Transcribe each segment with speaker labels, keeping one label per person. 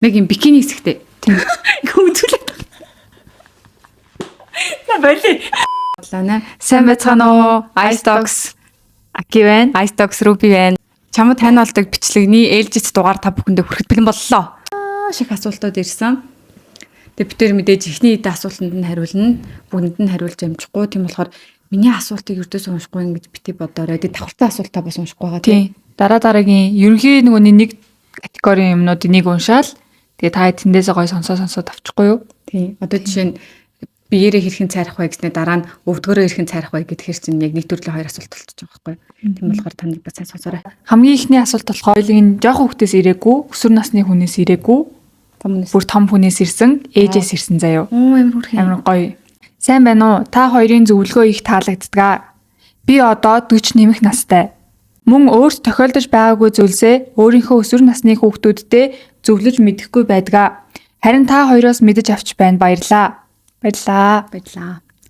Speaker 1: Нэг юм бикини хэсэгтэй.
Speaker 2: Тийм.
Speaker 1: Гүнзүүлээд. На боли. Лана.
Speaker 2: Сайн байцгаана уу? Ice Dogs Аки байна.
Speaker 1: Ice Dogs Ruby байна. Чамд таниулдаг бичлэгний ээлжит дугаар та бүхэндээ хүрэхэд бэлэн боллоо. Шиг асуултууд ирсэн. Тэгээ бид тээр мэдээж ихний асуултанд нь хариулна. Бүгдэнд нь хариулж амжихгүй. Тийм болохоор миний асуултыг ердөөс уншихгүй ингэж бити бодоорой. Тэгээ давхартай асуултаа бас уншихгүй байгаа
Speaker 2: Тийм. Дараагийн ерөнхий нөгөөний нэг категорийн юмнуудыг нэг уншаал. Тэгээ та тэндээсээ гой сонсоод авчихгүй юу?
Speaker 1: Тийм. Одоо жишээ нь биеэрээ хэрхэн цайрах вэ гэснээр дараа нь өвдгөрөө хэрхэн цайрах вэ гэдгээр чинь яг нэг төрлийн хоёр асуулт болчихж байгаа байхгүй. Тийм болохоор та нэг бас сайн сонсоорой.
Speaker 2: Хамгийн ихний асуулт болохоор хоёулын жоохон хүүхдээс ирээгүй, өсвөр насны хүнээс ирээгүй, бүр том хүнээс ирсэн, ээжээс ирсэн заяо.
Speaker 1: Амар хүрхэн.
Speaker 2: Амар гоё. Сайн байна уу? Та хоёрын зөвлөгөө их таалагддаг. Би одоо 40 нэмэх настай. Мөн өөрт тохиолдож байгаагүй зүйлсээ өөрийнхөө өсвөр насны хүүхдүүддээ зөвлөж мэдэхгүй байдаг. Харин та хоёроос мэдэж авч байна. Баярлаа.
Speaker 1: Баярлаа.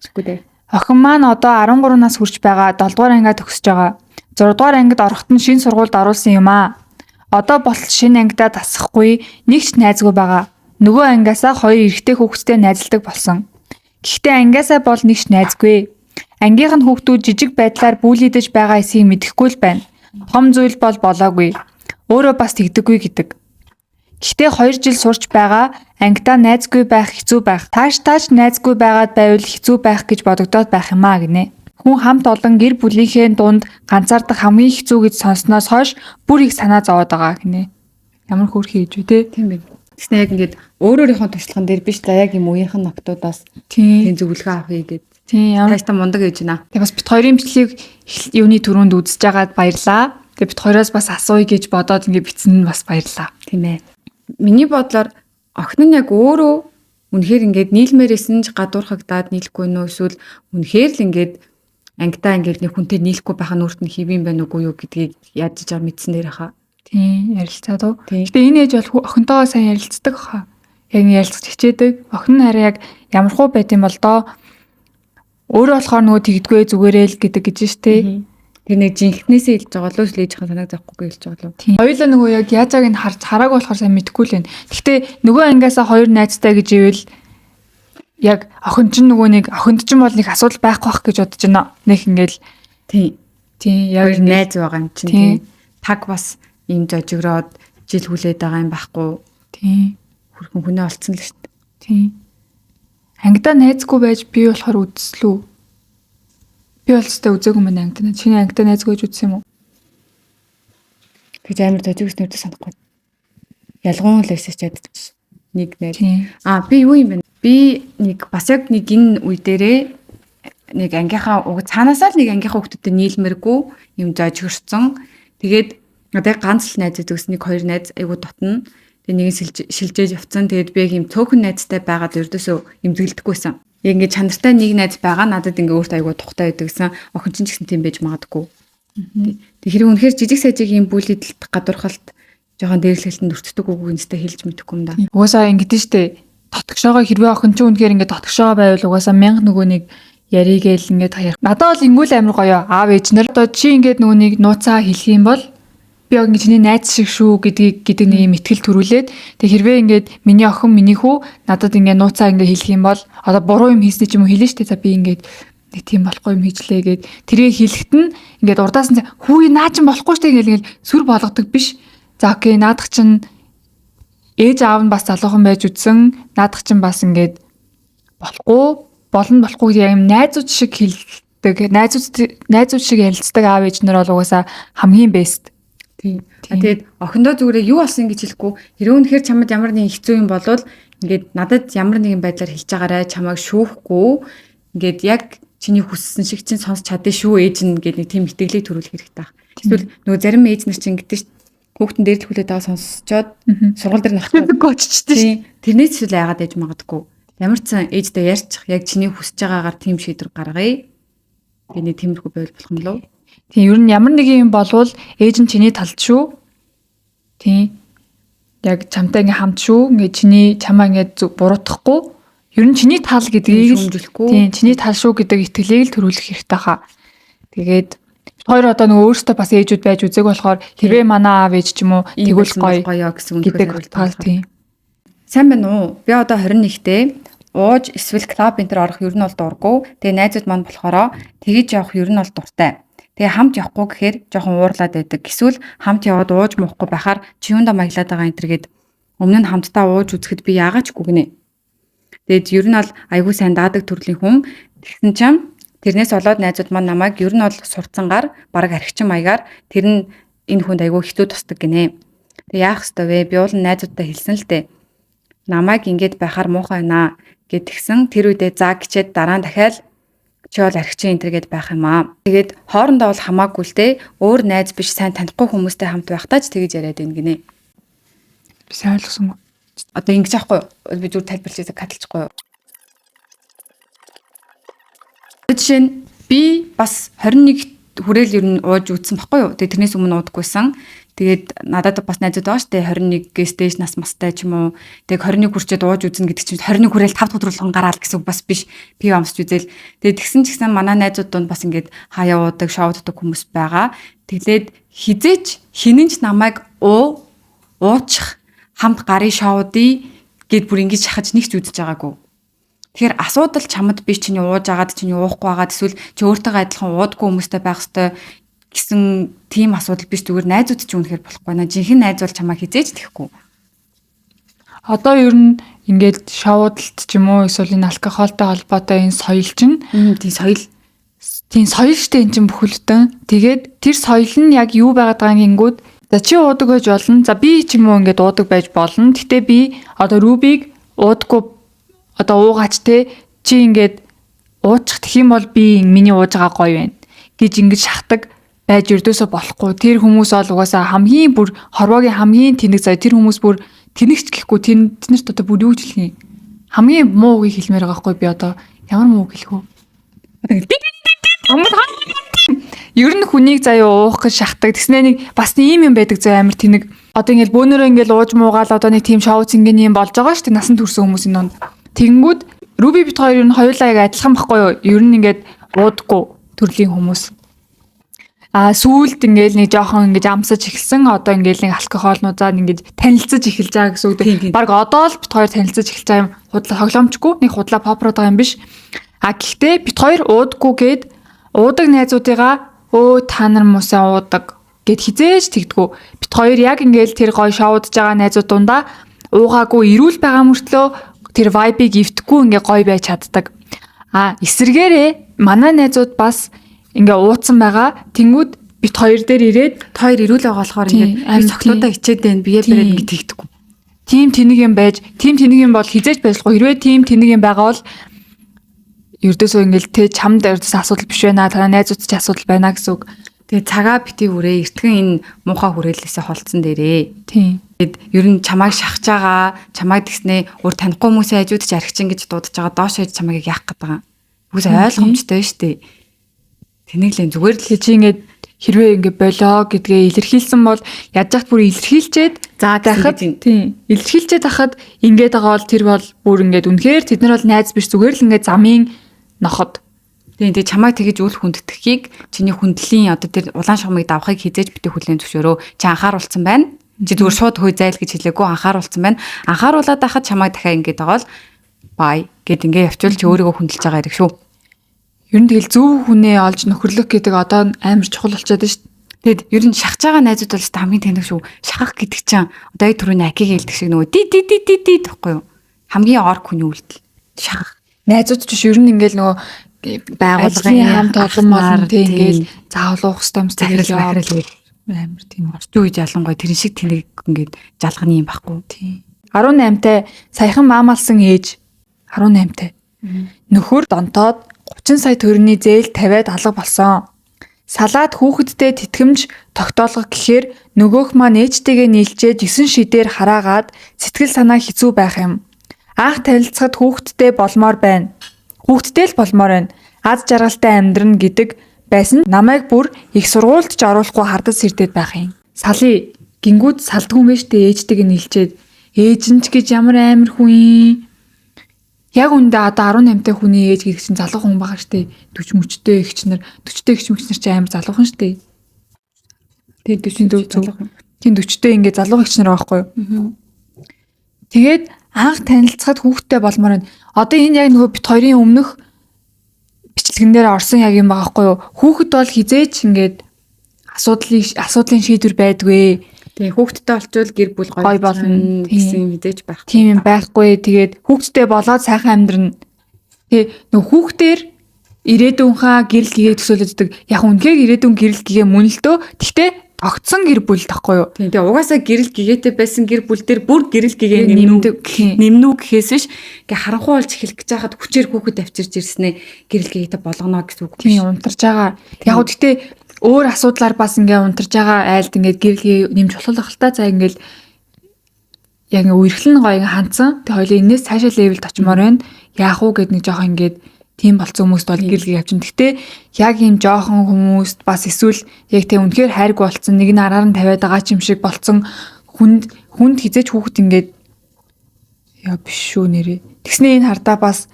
Speaker 1: Зүггүй дээ.
Speaker 2: Охин маань одоо 13 нас хүрч байгаа, 7 дугаар ангиа төгсөж байгаа. 6 дугаар ангид ороход нь шинэ сургуульд оруулсан юм аа. Одоо болтол шинэ ангидаа тасахгүй нэг ч найзгүй байгаа. Нөгөө ангиасаа хоёр эрэгтэй хүүхэдтэй найзалдаг болсон. Гэхдээ ангиасаа бол нэг ч найзгүй. Ангийнх нь хүүхдүүд жижиг байдлаар бүлийдэж байгаа эсийг мэдэхгүй л байна. Том зүйл бол болоогүй. Өөрөө бас тэгдэггүй гэдэг. Гэхдээ 2 жил сурч байгаа ангидаа найзгүй байх хэцүү байх. Тааш найзгүй байгаад байвал хэцүү байх гэж бодогдоод байх юм аа гинэ. Хүн хамт олон гэр бүлийнхээ дунд ганцаардах хамгийн хэцүү гэж сонссноос хойш бүр их санаа зовоод байгаа гинэ. Ямар хөөрхий гэж үү те?
Speaker 1: Тийм байна. Тэгснэ яг ингээд өөрийнхөө туршлаган дээр биш за яг юм үеийнхэн октоудаас
Speaker 2: Тийм
Speaker 1: зөвлөгөө авахыг гээд.
Speaker 2: Тийм ямар
Speaker 1: Тааштай мундаг гэж байна.
Speaker 2: Тэгээ бас бит хоёрын бичлэгийг юуны түрүүнд үзэж байгаад баярлаа. Тэгээ бит хоёроос бас асууя гэж бодоод ингэ битсэн нь бас баярлаа.
Speaker 1: Тийм ээ. Миний бодлоор охин нь яг өөрөө үнэхээр ингээд нийлмээрсэн ч гадуурхагдаад нийлэхгүй нөө эсвэл үнэхээр л ингээд ангидаа ингээд нэг хүнтэй нийлэхгүй байх нь өөрт нь хэвэн байна уугүй юу гэдгийг яаж жаа мэдсэн дээр хаа.
Speaker 2: Тийм ярилцаад уу.
Speaker 1: Тийм.
Speaker 2: Гэтэ энэ ээж бол охинтойгоо сайн ярилцдаг хаа. Яг нь ярилцаж хичээдэг. Охин нь хараа яг ямар хуу байт юм бол доо өөрөө болохоор нөгөө тэгдэггүй зүгээрээ л гэдэг гэж штэ.
Speaker 1: Тэр нэг жинхнээсээ хэлж байгаа лөө л ээжийнхэн санааг зовхгүй хэлж байгаа лөө.
Speaker 2: Тийм. Хоёулаа нөгөө яг яаж байгааг нь хараагүй болохоор сайн мэдэхгүй л байна. Гэхдээ нөгөө ангиасаа хоёр найзтай гэж ивэл яг охин чинь нөгөө нэг охинд чинь бол нэг асуудал байхгүй бах гэж бодож байна. Нэг ингээл
Speaker 1: Тийм.
Speaker 2: тийм
Speaker 1: Яг
Speaker 2: яг
Speaker 1: найз байгаа юм чинь
Speaker 2: Тийм.
Speaker 1: тийм. Таг бас юм жожигроод жил хүлээд байгаа юм байхгүй.
Speaker 2: тийм
Speaker 1: Хүрхэн хүнээ олцсон л шүү дээ.
Speaker 2: тийм ангидаа найзгүй байж би болохоор үзслүү. Би бол өстэй үзээгүй мэн ангидаа. Чиний ангидаа найзгүй гэж үзсэн юм уу?
Speaker 1: Тэгж амар дожигс нэрдэ санахгүй. Ялгуун л байсан ч ядчих. Нэг найз.
Speaker 2: Тийм.
Speaker 1: Би юу юм бэ? Би нэг бас яг нэг энэ үе дээрээ нэг ангийнхаа цаанаасаа л нэг ангийнхаа хүүхдүүдэд нийлмэргүй юм зожигрсон. Тэгээд одоо ганц л найз өгс нэг хоёр найз айгу дотно. Тэгээд нэг нь шилжээж явцсан. Тэгээд би яг юм цөөхөн найзтай байгаад ердөөсөө эмзэглэдэггүйсэн. Яг ингээд чанартай нэг найз байгаа надад ингээд өөртөө айгу тухтай байдаг гэсэн. Охин чинь ч гэсэн тийм байж магадгүй. Тэг хэрэг үнэхээр жижиг сажиг юм бүлэдэлт гадуурхалт жоохон дээрлэхэлтэнд өртдөг үгүй нэстэй хэлж мэдэхгүй юм да.
Speaker 2: Угаасаа ингэдэж штэ. Дотгошоогоо хэрвээ охин чинь үнэхээр ингээд дотгошоогоо байвал угаасаа 1000 нөгөө нэг яригээл ингээд хаяа. Надад бол ингүүл амир гоё аав ээж нар одоо чи ингээд нөгөө нэг нууцаа хэлэх юм бол би яг ингэ чиний найз шиг шүү гэдэг нэг юм итгэл төрүүлээд тэг хэрвээ ингээд миний охин миний хүү надад ингээд нууцаа ингээд хэлэх юм бол одоо буруу юм хийснэ ч юм уу хэлнэ штэ за би ингээд нэг тийм болохгүй юм хийжлээ гэд тэрийг хэлэхэд нь ингээд урдаас нь хүүе наа чин болохгүй штэ ингээл сүр болгодог биш. За окей наадах чин ээж аав нь бас залуухан байж үтсэн наадах чин бас ингээд болохгүй юм найзууд шиг хэлдэг найзууд шиг ярилцдаг аав ээж нар бол угаасаа хамгийн бест.
Speaker 1: Тийм. Тэгээд охиндоо зүгээр юу болсон гэж хэлэхгүй хэрэг үнэхээр чамд ямар нэгэн хэцүү юм болвол ингээд надад ямар нэгэн байдлаар хэлж байгаарай чамайг шүүхгүй ингээд яг чиний хүссэн шиг чинь сонсч чадсан шүү ээж нь гэдэг нэг тийм итгэлийг төрүүлэх хэрэгтэй баг. Эсвэл нөгөө зарим ээж нар чинь гэдэг чинь хүүхдэн дээрлэх хүлээд байгаа сонсчоод сургууль дээр нахдаг
Speaker 2: Гоччтэй.
Speaker 1: Тийм. Тэрнээс зүйл яагаад ээж магадгүй. Ямар ч сан ээждээ ярьчих яг чиний хүсэж байгаагаар тийм шийдвэр гаргая. Гэний тиймэрхүү байвал болох юм лөө.
Speaker 2: Тийм ер нь ямар нэг юм болвол ээж нь чиний талд шүү. Тийм. Яг чамтай ингээ хамт шүү. Ингээ чамаа ингээ буруутгахгүй. Ер нь чиний тал гэдгийг
Speaker 1: шүүмжлэхгүй.
Speaker 2: Тийм чиний тал шүү гэдэг итгэлийг л төрүүлэх хэрэгтэй хаа. Тэгээд хоёр одоо нөгөө өөрсдөө бас ээжүүд байж үзег болохоор хэрвээ манай аав ээж ч юм уу тэгвэл гоё
Speaker 1: гоё гэсэн
Speaker 2: гэдэг утгаар тийм.
Speaker 1: Сайн байна уу? Би одоо 21-тэй ууж эсвэл клуб энтер орох ер нь бол дурггүй. Тэгээ найзууд маань болохоро тэгэж явах ер нь бол дуртай. Тэгээ хамт явахгүй гэхээр жоохон уурлаад байдаг. Эсвэл хамт яваад ууж муухгүй байхаар чи юунда маяглаад байгаа энтер гээд өмнө нь хамтдаа ууж үзэхэд би яагаад ч гүгнэ. Тэгээд ер нь бол айгүй сайн даадаг төрлийн хүн. Тэгсэн чинь тэрнээс болоод найзууд маань намайг ер нь бол сурцсангаар баг архичин маягаар тэр нь энэ хүнд айгүй хэцүү тусдаг гинэ. Тэгээ яах ёстой вэ? Би уул найзуудтай хэлсэн л дээ. Намайг ингэж байхаар муухай байна гэдгсэн тэр үедээ заа гिचээд дараа нь дахиад чи бол архичин энтер гээд байх юм аа. Тэгээд хоорондоо бол хамаагүй л дээ. Өөр найз биш сайн танихгүй хүмүүстэй хамт байхдаа ч тэгэж яриад байна гинэ.
Speaker 2: Би сайн ойлгосон.
Speaker 1: Одоо ингэж аахгүй юу? Би зүгээр тайлбарлаж каталчихгүй юу? Жишээ нь би бас 21 хүрээл ер нь ууж үзсэн баггүй юу? Тэгээ тэрнээс өмнө уудаггүйсэн. Тэгээд надад бас найзууд байгаа штэ 21-ээс дээш нас мастай ч юм уу. Тэгээд 21 хүрчээд ууж үзнэ гэдэг чинь 21 хүрээл 5 дахь өдрөлгөн гараал гэсэн үг бас биш. Би амсч үзэл. Тэгээд тэгсэн ч гэсэн манай найзууд донд бас ингээд хаяа уудаг, шоуддаг хүмүүс байгаа. Тэглээд хизээч хинэнч намайг уучих хамт гарын шоудий гэд бүр ингэж шахаж нэгч үзэж байгаагүй. Тэгэхээр асуудал чамд биш чиний ууж агаад чиний уухгүй агаад эсвэл чи өөртөө адилхан уудаггүй хүмүүстэй байх ёстой гэсэн тийм асуудал биш зүгээр найзууд ч үнэхээр болохгүй наа. Жинхэнэ найз бол чамаа хизээж тэхгүй.
Speaker 2: Одоо ер нь ингээд шоудалт ч юм уу эсвэл энэ алкогольтой холбоотой энэ соёл чинь тийм соёл штэ эн чинь бүхэлдэн. Тэгээд тэр соёл нь яг юу байгаад байгаа гингүүд за чи уудаг байж болно. За би ч юм уу ингээд уудаг байж болно. Гэтэ би одоо Рубиг уудаггүй одоо уугаач те чи ингээд уучих гэх юм бол би миний ууж байгаа гоё байна гэж ингэж шахдаг байж өрдөөсөө болохгүй. Тэр хүмүүс бол угаасаа хамгийн бүр хорвоогийн хамгийн тэнэг заяа тэр хүмүүс бүр тэнэгч гэхгүй тэднэрт одоо бүр юу гэж хэлэх юм хамгийн муу үгийг хэлмээр байгаа хгүй би одоо ямар муу үг хэлэх вэ? Ер нь хүнийг заяа уух гэж шахдаг. Тэснэ нэг бас ийм юм байдаг заяа амар тэнэг. Одоо ингээд бөөнөрөө ингээд ууж муугаал одоо нэг тийм шоу цингийн юм болж байгаа шүү дээ. Насан турсан хүмүүсийн донд. Тэгэнгүүт Руби бит хоёр нь хоёулаа яг адилхан байхгүй юу? Ер нь ингээд уудаггүй төрлийн хүмүүс. Сүүлд ингээд нэг жоохон ингээд амсаж эхэлсэн. Одоо ингээд нэг алкогольнуудаар ингээд танилцаж эхэлж байгаа гэсэн үг. Бараг одоо л бит хоёр танилцаж эхэлж байгаа юм. Худлаа тоглоомчгүй. Нэг худлаа попрод байгаа юм биш. Гэхдээ бит хоёр уудаггүй гээд уудаг найзуудыгаа та нар мусаа уудаг гэд хизээж тэгдэггүй. Бит хоёр яг ингээд тэр гоё шоудж байгаа найзууд дундаа уугаагүй ирүүл байгаа мөртлөө тэр вайбыг ивдэхгүй ингээ гоё байж чаддаг. Эсэргээрээ манай найзууд бас ингээ ууцсан байгаа. Тэнгүүд бит хоёр дээр ирээд хоёр ирүүл байгаа болохоор ингээ цогтуудаа хичээд байна. Бие бариад ингээ тэгдэхгүй. Тим тэнэг юм байж, тим тэнэг юм бол хизээж байжлахгүй. Хэрвээ тим тэнэг юм байгаа бол ердөөсөө ингээл тэ чамд ердөөс асуудал биш байна. Танай найзууд ч асуудал байна гэсэн үг. Тэгээ цагаа бити үрээ эртхэн энэ муухай хүрээлээсээ холцсон дээрээ. Тийм. Тэгэд ер нь чамайг шахаж байгаа, чамайг тэгснээ өөр танихгүй хүмүүсийн хажууд ч архичин гэж дуудаж байгаа доош хаяж чамайг яах гээд байгаа. Үгүй ойлгомжтой шүү дээ. Тэнэглэн зүгээр л чи ингээд хэрвээ ингээд болоо гэдгээ илэрхийлсэн бол яаж яхад бүр илэрхийлчээд захад тийм илэрхийлчээд хахад ингээд байгаа бол тэр бол бүр ингээд үнэхээр тэд нар бол найз биш зүгээр л ингээд замын ноход. Тэгээ чамайг тэгэж үл хүндтгэхийг чиний хүндлийн одоо тэр улаан шугамыг давхыг хизээж битээ хүлээн зөвшөөрөө. Чи анхааруулсан байна. Чи зүгээр шууд хүй зайл гэж хэлээгүй анхааруулсан байна. Анхааруулаад байхад чамайг дахиад ингэж байгаа бол бай гэд ингэ явчвал чи өөрийгөө хүндэлж байгаа хэрэг шүү. Ер нь тэгэл зөв хүнээ олж нөхөрлөх гэдэг одоо амар чухал болчиход байна шүү. Тэгэд ер нь шахаж байгаа найзууд бол хамгийн тэнэг шүү. Шахах гэдэг чинь одоо яг түрүүний акиг хэлдэг шиг нөгөө ди гэхгүй юу? Хамгийн орг хүний үйлдэл. Шахах. Найзууд ч ер нь ингээл нөгөө байгууллагын хамт олон тийм ингээл заавал уух хэвээр мстэй амар тийм орчин үеж ялангуяа тэрэн шиг тэнэг ингээд жалганы юм байхгүй. Тийм. 18-тай саяхан маамалсан ээж 18-тай. Нөхөр донтоод 30 сая төгрөгийн зээл тавиад алга болсон. Салаад хүүхэдтэй тэтгэмж тогтоолгох гэхээр нөгөөх маань ээжтэйгээ нийлжээд 9 шидээр хараагаад сэтгэл санаа хэцүү байх юм. Анх танилцахад хүүхэдтэй болмоор байна. Хүүхэдтэй л болмоор байна. Аз жаргалтай амьдрна гэдэг байсан намайг бүр их сургуульд ч оруулахгүй хардаж сэрдээд байх юм. Сали гингүүд салдгүй мэж тэ ээжтэйгээ нийлжээд ээж нь ч гэж ямар амар хүн юм. Яг үндэ одоо 18-тай хүний ээж гэдэг чинь залуу хүн байгаа штэ 40 мөчтэй эгч нар 40-тэй эгч мөч нар чи амар залуухан штэ. Тэгээд 40 зөв. Тийм 40-тэй ингээ залуу эгч нар байгаа байхгүй юу? Тэгээд анх танилцахад хүүхдтэй болмоор байна. Одоо энэ яг нөгөө бит хоёрын өмнөх бичлэгэн дээр орсон яг юм байгаа байхгүй юу? Хүүхэд бол хизээч ингээд асуудлын шийдвэр байдгүй.
Speaker 1: Тэгээ хүүхэдтэй олчвол гэр бүл
Speaker 2: Гоё
Speaker 1: гоё
Speaker 2: болно.
Speaker 1: гэсэн мэдээж байх.
Speaker 2: Тийм юм байхгүй. Тэгээд хүүхэдтэй болоод сайхан амьдрна. Тэгээ нөгөө хүүхдээр ирээдүйнхаа гэрэл гээгээ төсөөлөддөг. Яг үнэхээр ирээдүйн гэрэл гээгээ мөн л дөө. Гэхдээ тогтсон гэр бүл тахгүй юу?
Speaker 1: Тийм тэгээ угаасаа гэрэл гэгээтэй байсан гэр бүл дээр бүр гэрэл гэгээ
Speaker 2: Нэмдэг.
Speaker 1: нэмнүү гэхээс биш ингээ харанхуй болж эхлэх гэж хахад хүчээр хүүхэд авчирж ирснээ гэрэл гэгээтэй болгоно гэсэн үг биш.
Speaker 2: Тийм унтарч байгаа. Яг гоо гэхдээ өөр асуудлаар бас ингээ унтарч байгаа айлд ингээ гэрэлгээ нэмж болохлах л та за ингээл яг ингээ үерхлэн гоё ингээ хандсан. Тэг хоёлаа энэс цаашаа левелд очимоор байна. Яах уу гэд нэг жоохон ингээд тийм болцсон хүмүүст бол гэрэлгээ явчихна. Гэхдээ яг ийм жоохон хүмүүст бас эсвэл яг тэг үнэхээр хайрг болцсон нэг нь араар нь тавиад байгаа ч юм шиг болцсон хүнд хизээч хүүхэд ингээд яа биш шүү нэрээ. Тэгснээ энэ хардаа бас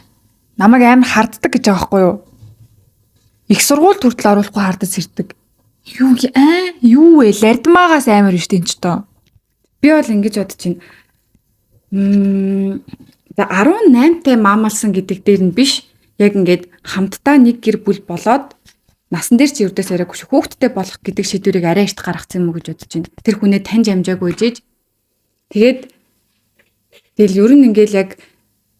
Speaker 2: намайг амар харддаг гэж байгаа байхгүй юу? Их сургууль хүртэл оруулахгүй хардаж сэрдэг. Юу вэ? Лардмаагаас амар биш тийм ч тоо.
Speaker 1: Би бол ингэж бодож байна. 18-тай маамалсан гэдэг дээр нь биш. Яг ингээд хамтдаа нэг гэр бүл болоод насан дээр чи өрдөөс яриаггүй шүү. Хүүхэдтэй болох гэдэг шийдвэрийг арай ихт гаргацсан юм уу гэж бодож байна. Тэр хүнээ таньж амжаагүй жиж. Тэгээд тэгэл ер нь ингээд яг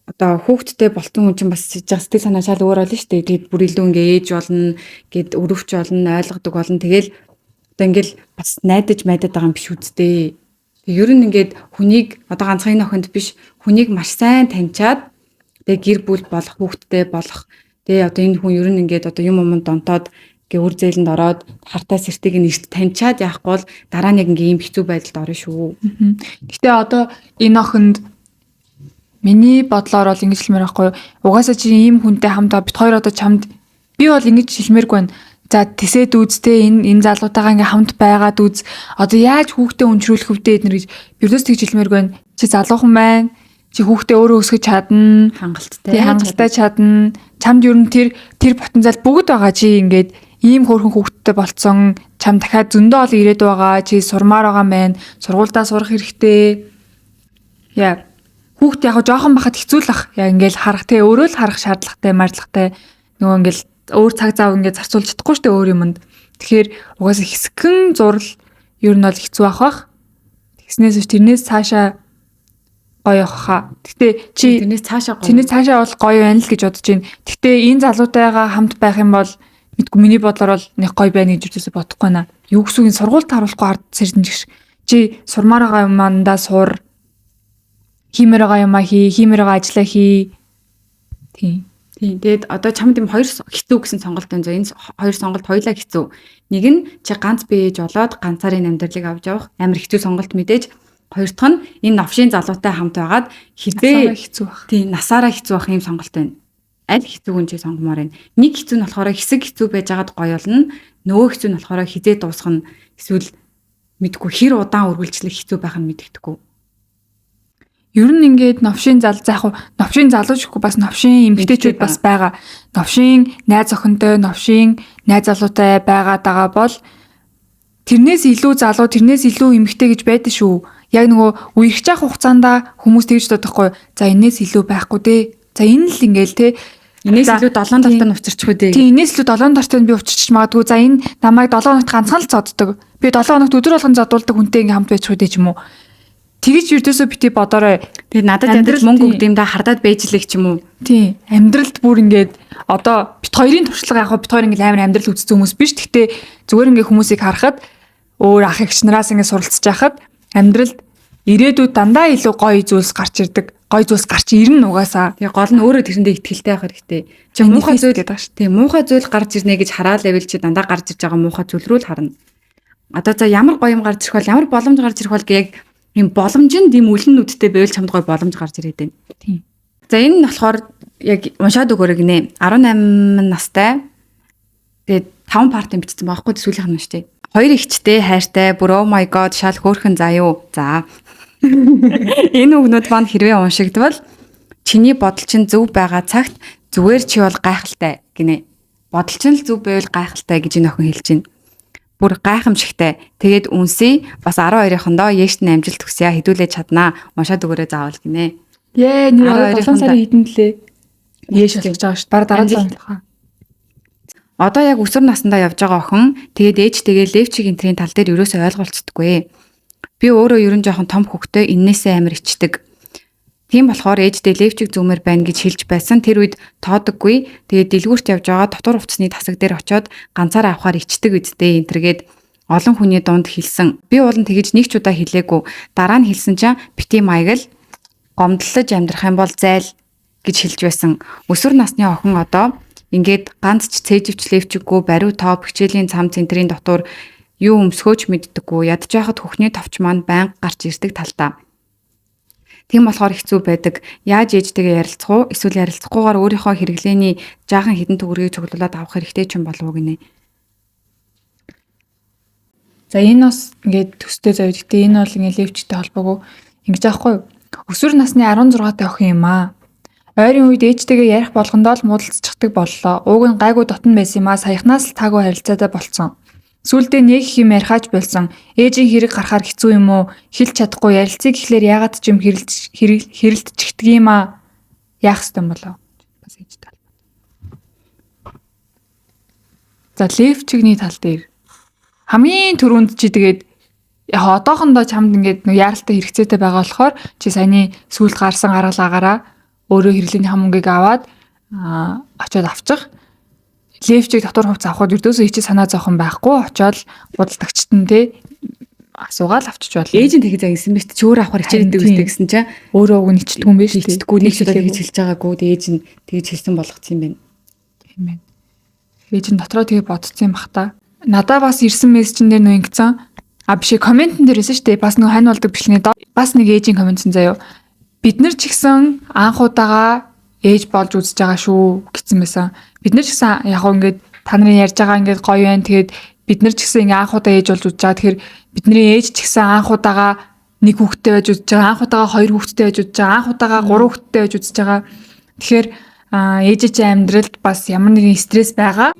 Speaker 1: одоо хүүхэдтэй болтон хүн чинь бас сэтгэл санаа шал өөр болно шүү дээ. Тэгээд бүр илүү ингээ ээж болно, гээд өрөвч болно, ойлгодог болно. Тэгэл одоо ингээл бас найдаж майдаад байгаа юм биш үсттэй. Ер нь ингээд хүнийг одоо ганцхан энэ охинд биш хүнийг маш сайн таньчаад тэгээ гэр бүл болох хүүхэдтэй болох тэгээ одоо энэ хүн ер нь ингээд одоо юм донтоод ингээ үр зээлэнд ороод хартаа сэртийг нь эрт таньчаад яахгүй бол дараа нь яг ингээ ийм хэцүү байдалд орно шүү.
Speaker 2: Гэтэ одоо энэ охинд миний бодлоор бол ингэж хэлмээр байхгүй юу? Угаасаа чи ийм хүнтэй хамтаа бит хоёр одоо чамд би бол ингэж хэлмээргүй байна. За тэсэд үзтэй энэ залуутайгаа ингээм хамт байгаад үз. Одоо яаж хүүхдээ өнчрүүлэх вдээ эднэр гэж бидээс тэгж хэлмээргүй байна. Чи залуухан байна. Чи хүүхдээ өөрөө өсгөж чадна. Хангалттай чадна. Чамд ер нь тэр потенциал бүгд байгаа чи ингээд ийм хөөрхөн хүүхдтэй болцсон. Чам дахиад зөндөө ол ирээд байгаа. Чи сурмаар байгаа мэн. Сургуульдаа сурах хэрэгтэй. Яа. Хүүхд яг жоохон бахад хэцүү л ах. Яг ингээл харах те өөрөө л харах шаардлагатай, марлагатай. Нөгөө ингээл өөр цаг зав ингээд зарцуулж чадахгүй шүү дээ өөр юмд. Тэгэхээр угаасаа хэсгэн зурл ер нь бол хэцүү авах. Тэгснээс тэрнээс цаашаа гоё явах хаа. Гэтэ чи
Speaker 1: тэрнээс цаашаа
Speaker 2: бол гоё байна л гэж бодож байна. Гэтэ энэ залуутайгаа хамт байх юм бол мэдгүй миний бодлоор бол нэг гоё байна гэж үсээс бодохгүй наа. Юу гэсэн энэ сургуульд харуулахгүй ард сэрдэн гэж. Чи сурмаар байгаа юм мандаа сур. Хиймээр байгаа юм хий, хиймээр байгаа ажиллаа хий. Тийм.
Speaker 1: Тэгээд одоо чамд юм хоёр хэцүү гэсэн сонголт байна. Энэ хоёр сонголт хоёулаа хэцүү. Нэг нь чи ганц бие ээж болоод ганцаараа амьдралыг авч явах амар хэцүү сонголт мэдээж. Хоёр дахь нь энэ новшийн залуутай хамт байгаад хизээ
Speaker 2: хэцүү байх.
Speaker 1: Тийм насаараа хэцүү байх юм сонголт байна. Аль хэцүүг нь чи сонгомоор байна. Нэг хэцүү нь болохоор хэсэг хэцүү байжгаад гоё болно. Нөгөө хэцүү нь болохоор хизээ дуусах нь эсвэл мэдгүй хэр удаан үргэлжлэх хэцүү байх нь мэддэхгүй.
Speaker 2: Ер нь ингээд новшийн залуучгүй бас новшийн эмэгтэйчүүд бас байгаа. Новшийн найз охинтой, новшийн найз залуутай байгаад байгаа бол тэрнээс илүү залуу, тэрнээс илүү эмэгтэй гэж байдаг шүү. Яг нөгөө үерхэж явах хугацаанд хүмүүс тэгж бодохгүй. За энээс илүү байхгүй дээ. За энэ л ингээл те.
Speaker 1: Энээс илүү 7 дортод учирчих үү дээ.
Speaker 2: Тийм энээс илүү 7 дортод би учирч магадгүй. За энэ намайг 7 хоногт ганцхан л зоддог. Би 7 хоногт өдөр болгон зодуулдаг хүнтэй ингээм хамт байчих үү дээ ч юм уу. Тэгэж юрдөөсөө бити бодорой.
Speaker 1: Тэгээ надад амьдрал мөнгө өгд юм да хардаад бэжлэх ч юм уу.
Speaker 2: Тийм. Амьдралд бүр ингээд одоо бит хоёрын туршлага яг бит хоёр ингээд амар амьдрал үзсэн хүмүүс биш. Гэхдээ зүгээр ингээд хүмүүсийг харахад өөр ах эгч нараас ингээд суралцж яхад амьдралд ирээдүйд дандаа илүү гоё зүйлс гарч ирдэг. Гоё зүйлс гарч ирнэ угаасаа.
Speaker 1: Тэгээ гол нь өөрөө тэрэндээ ихтгэлтэй байх хэрэгтэй. Чи муухай зүйл гэдэг шүү. Тийм муухай зүйл гарч ирнэ гэж хараад левел чи дандаа гарч ирж байгаа муухай зүйл рүү л харна. Одоо за ямар гоё юм гарч ирэх бол ямар боломж гарч ирэх бол яг ийм боломжинд ийм үлэн нүдтэй байвал чамд гоё боломж гарч ирээд байна. Тийм. За энэ нь болохоор яг уншаад өгөөрэй гинэ. 18 настай. Тэгээд 5 партийн бичсэн байхгүй сүүлийнх нь шүү дээ. 2 ихчтэй хайртай бүр oh my god шал хөөрхөн заа юу. За. Энэ үгнүүд маань хэрвээ уншигдвал чиний бодол чинь зөв байгаа цагт зүгээр чи бол гайхалтай гинэ. Бодол чинь л зөв байвал гайхалтай гэж энэ охин хэлж байна. Бүр гайхамшигтай. Тэгээд үнсээ бас 12-ындоо яшт амжилт хүсье хэдүүлээ чаднаа. Уншаад өгөөрэй заавал гинэ.
Speaker 2: Яа, нэр
Speaker 1: 12-нд
Speaker 2: 7 сарын хэдэнд лээ. Ээж болж байгаа шүү дээ. Бараг дараа
Speaker 1: Амжилт.
Speaker 2: зам хаа.
Speaker 1: Одоо яг өсвөр насндаа явж байгаа охин тэгээд ээжтэйгээ Левчигийн энтрийн тал дээр ерөөсөй ойлголцдоггүй. Би өөрөө ерөн жоохон том хөвгтөө иннээсээ амар ичдэг. Тийм болохоор ээждээ Левчиг зүүмээр байна гэж хэлж байсан. Тэр үед тоодоггүй. Тэгээд дэлгүүрт явж байгаа дотор хувцсны тасаг дээр очиод ганцаараа авахаар ичдэг үсттэй энтергээд олон хүний дунд хэлсэн. Би уулан тэгэж нэг ч удаа хэлээгүй. Дараа нь хэлсэн чинь бити маягл гомдлож амьдрах юм бол зайл гэж хэлж байсан. Өсвөр насны охин одоо ингээд ганц ч цээжвч Левчиггүй бариу топ хичээлийн цам центрийн дотор юу өмсгөөч мэддэггүй. Ядж байхад хөхний товч маань байнга гарч ирдэг талдаа. Тийм болохоор хэцүү байдаг. Яаж ээжтэйгээ ярилцах уу? Эсвэл ярилцахгүйгээр өөрийнхөө хэрэглээний жаахан хідэн төгрөгийг цуглуулад авах хэрэгтэй ч юм болов уу гинэ.
Speaker 2: За энэ бас ингээд төстэй заяа. Гэтэ энэ бол ингээд Левчтэй холбоогүй ингэж аахгүй юу? Өсвөр насны 16 таа охин юм аа. Ойрын үед ээжтэйгээ ярих болгондоо л муудалцчихдаг боллоо. Ууг нь гайгүй дотн байсан юм аа. Саяхнаас л таагүй харилцаатай болцсон. Сүүлдээ нэг их юм ярихаач болсон. Ээжийн хэрэг гарахаар хэцүү юм уу? Хэлж чадахгүй ярилцгийг ихлээр яагаад ч юм хэрэлдчихдэг юм аа. Яах ёстой юм болов? Бас ээжтэй холбоотой. За Левчигний тал дээр хамгийн түрүүнд чи тэгээд яг одоохондоо чамд ингээд нэг яаралтай хэрэгцээтэй байгаа болохоор чи саяны сүүлд гарсан гаргалагаараа өөрөө хэрэглээний хамунгийг аваад очиод авчих. Левчиг дотор хувцас авахд өрдөөсөө ичи санаа зовхон байхгүй очиод худалдагчт нь те асуугаал авчиж болно.
Speaker 1: Ээж нь тэгэж загисан биз чи өөр авахар хичээдэг үстэй гэсэн чинь
Speaker 2: өөрөө уг нь ичдэггүй юм биш үү?
Speaker 1: ичдэггүй нэг ч удаа тэгэж хэлж байгаагүй. Ээж нь тэгэж хэлсэн болгоцсон юм байна.
Speaker 2: Тийм байна. Ээж нь дотроо тэгээ бодсон юм бах та. Надаа бас ирсэн мессежэн дээр нөө ингэсэн. Биш комментэн дээрээс шүү дээ. Бас нөө хань болдог бичлэгийн бас нэг ээжийн комментсэн заяо. Бид нар ч гэсэн анх удаага ээж болж үзэж байгаа шүү гэсэн байсан. Бид нар ч гэсэн яг гоо ингээд та нарын ярьж байгаа ингээд гоё байна. Тэгээд бид нар ч гэсэн ингээ анх удаа ээж болж үзэж байгаа. Тэгэхээр бидний ээж ч гэсэн анх удаага нэг хүүхэдтэй байж үзэж байгаа. Анх удаага хоёр хүүхэдтэй байж үзэж байгаа. Анх удаага гурван хүүхэдтэй байж үзэж байгаа. Тэгэхээр ээжийн амьдралд бас ямар нэгэн стресс байгаа.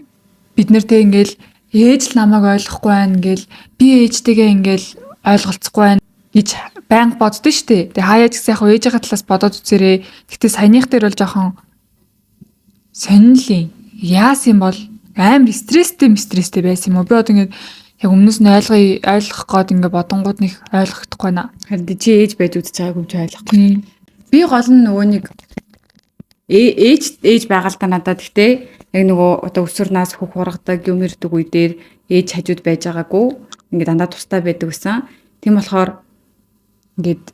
Speaker 2: Бид нартэй ингээл ээж л намайг ойлгохгүй байна ингээл би ээжтэйгээ ингээл ойлголцохгүй байна гэж байнга боддөө штэ. Тэгээ хаяа ч гэсэн яг ээжийнхээ талаас бодоод үзээрэй. Гэхдээ саяных дээр бол жоохон сонирхолтой. Яасан бол амар стресстэй байсан юм уу? Би одоо ингээд яг өмнөөс нь ойлгох гээд ингээд бодонгууд нэг ойлгохдохгүй байна.
Speaker 1: Харин чи ээж байж үзэж байгааг юм чи ойлгохгүй. Би гол нь нөгөө нэг ээж байгаа л да надад. Гэхдээ яг нөгөө одоо өсвөр нас хөх хургадаг юм ирдэг үе дээр ээж хажууд байж байгаагүй. Ингээд дандаа тустай байдаг гэсэн. Тийм болохоор ингээд